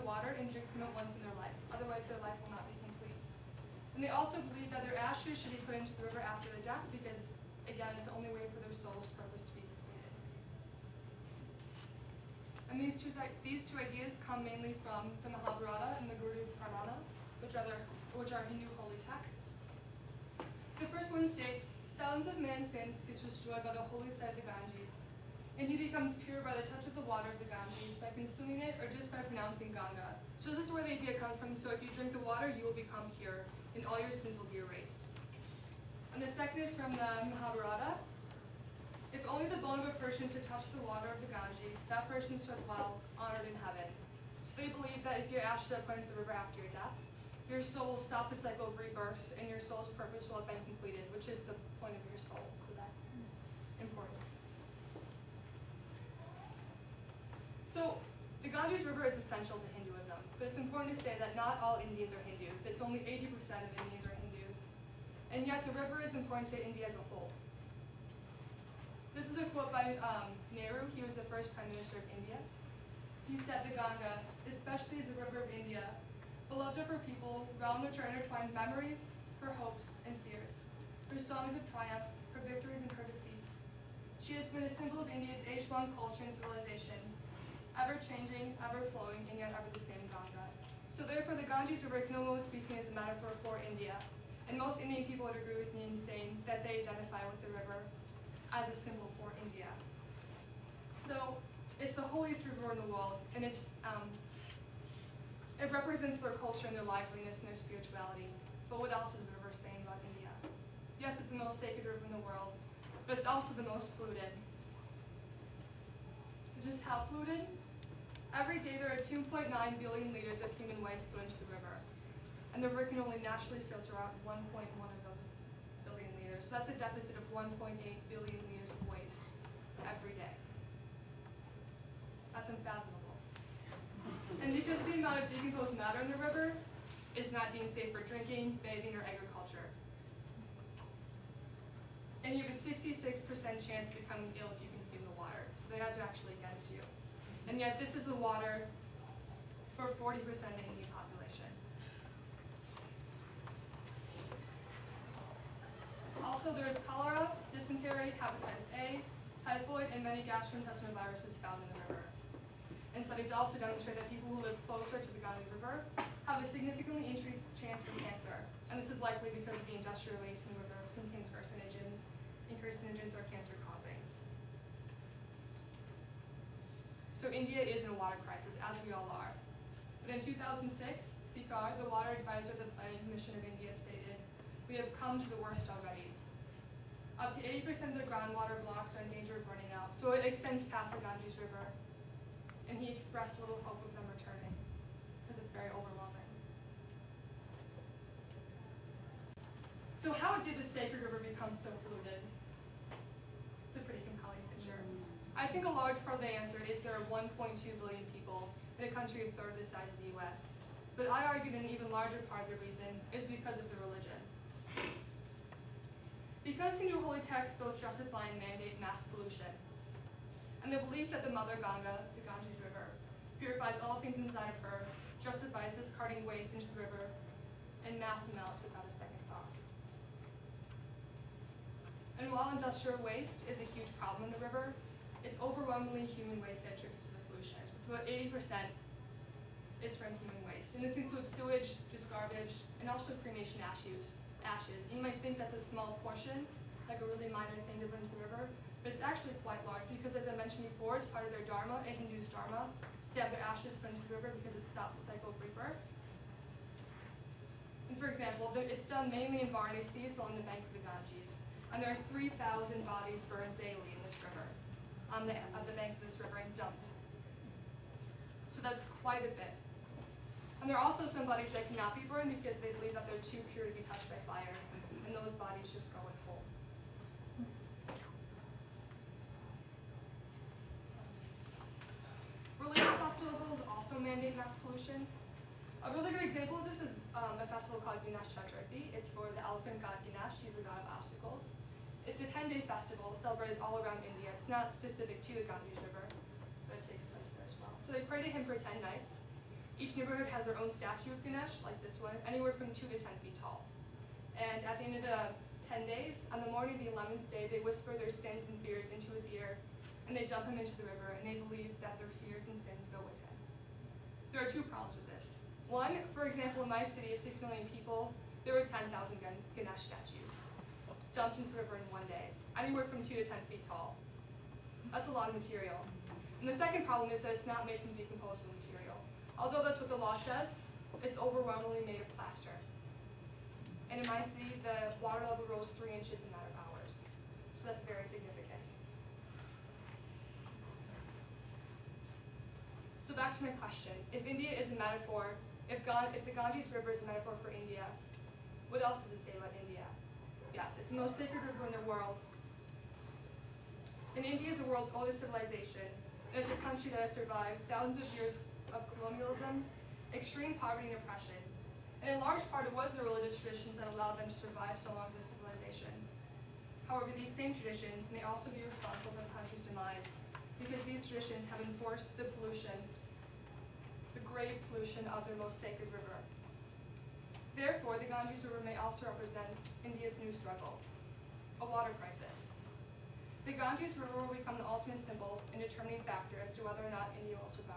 water and drink from it once in their life. Otherwise, their life will not be complete. And they also believe that their ashes should be put into the river after their death because, again, it's the only way for their soul's purpose to be completed. And these two ideas come mainly from the Mahabharata and the Guru Purana, which are Hindu holy texts. The first one states, thousands of man's sins is destroyed by the holy site of the Ganges, and he becomes pure by the touch of the water of the Ganges, by consuming it, or just by pronouncing Ganga. So this is where the idea comes from. So if you drink the water, you will become pure, and all your sins will be erased. And the second is from the Mahabharata. If only the bone of a person should touch the water of the Ganges, that person should dwell honored in heaven. So they believe that if your ashes are put into the river after your death, your soul will stop the cycle of rebirths, and your soul's purpose will have been completed, which is the point of your soul. So that's important. So the Ganges River is essential to Hinduism, but it's important to say that not all Indians are Hindus. It's only 80% of Indians are Hindus. And yet the river is important to India as a whole. This is a quote by Nehru. He was the first Prime Minister of India. He said, the Ganga, especially as a river of India, beloved of her people, realm which are intertwined memories, her hopes and fears, her songs of triumph, her victories and her defeats. She has been a symbol of India's age-long culture and civilization, ever-changing, ever-flowing, and yet ever the same Ganga. So therefore, the Ganges River can almost be seen as a metaphor for India, and most Indian people would agree with me in saying that they identify with the river as a symbol for India. So it's the holiest river in the world, and it represents their culture and their liveliness and their spirituality. But what else is the river saying about India? Yes, it's the most sacred river in the world, but it's also the most polluted. Just how polluted? Every day there are 2.9 billion liters of human waste put into the river, and the river can only naturally filter out 1.1 of those billion liters. So that's a deficit of 1.8 billion liters of waste every day. That's unfathomable. And because the amount of decomposed matter in the river is not deemed safe for drinking, bathing, or agriculture. And you have a 66% chance of becoming ill if you consume the water. So the odds are actually against you. And yet this is the water for 40% of the Indian population. Also, there is cholera, dysentery, hepatitis A, typhoid, and many gastrointestinal viruses found in the river. And studies also demonstrate that people who live closer to the Ganges River have a significantly increased chance for cancer. And this is likely because the industrial waste in the river contains carcinogens, and carcinogens are cancer-causing. So India is in a water crisis, as we all are. But in 2006, Sikar, the water advisor of the Planning Commission of India, stated, "We have come to the worst already. Up to 80% of the groundwater blocks are in danger of burning out." So it extends past the Ganges River. And he expressed little hope of them returning, because it's very overwhelming. So how did the sacred river become so polluted? It's a pretty compelling picture. I think a large part of the answer is there are 1.2 billion people in a country a third the size of the US. But I argue that an even larger part of the reason is because of the religion. Because Hindu holy texts both justify and mandate mass pollution, and the belief that the mother Ganga, the Ganges River, purifies all things inside of her, justifies discarding waste into the river and mass amounts without a second thought. And while industrial waste is a huge problem in the river, it's overwhelmingly human waste that contributes to the pollution. It's about 80% is from human waste. And this includes sewage, just garbage, and also cremation ashes. You might think that's a small portion, like a really minor thing to put into the river, but it's actually quite large because, as I mentioned before, it's part of their dharma, a Hindu's dharma, to have their ashes put into the river because it stops the cycle of rebirth. And for example, it's done mainly in Varanasi, along the banks of the Ganges, and there are 3,000 bodies burned daily in this river, on the banks of this river, and dumped. So that's quite a bit. And there are also some bodies that cannot be burned because they believe that they're too pure to be touched by fire, and those bodies just go in whole. Religious festivals also mandate mass pollution. A really good example of this is a festival called Ganesh Chaturthi. It's for the elephant god Ganesh. He's the god of obstacles. It's a 10-day festival celebrated all around India. It's not specific to the Ganges River, but it takes place there as well. So they pray to him for 10 nights. Each neighborhood has their own statue of Ganesh, like this one, anywhere from 2 to 10 feet tall. And at the end of the 10 days, on the morning of the 11th day, they whisper their sins and fears into his ear, and they dump him into the river, and they believe that their fears and sins go with him. There are two problems with this. One, for example, in my city of 6 million people, there were 10,000 Ganesh statues dumped into the river in one day, anywhere from 2 to 10 feet tall. That's a lot of material. And the second problem is that it's not made from decomposable material. Although that's what the law says, it's overwhelmingly made of plaster. And in my city, the water level rose 3 inches in a matter of hours. So that's very significant. So back to my question. If India is a metaphor, if the Ganges River is a metaphor for India, what else does it say about India? Yes, it's the most sacred river in the world. And India is the world's oldest civilization, and it's a country that has survived thousands of years of colonialism, extreme poverty and oppression. And in large part, it was the religious traditions that allowed them to survive so long as a civilization. However, these same traditions may also be responsible for the country's demise, because these traditions have enforced the pollution, the grave pollution of their most sacred river. Therefore, the Ganges River may also represent India's new struggle, a water crisis. The Ganges River will become the ultimate symbol and determining factor as to whether or not India will survive.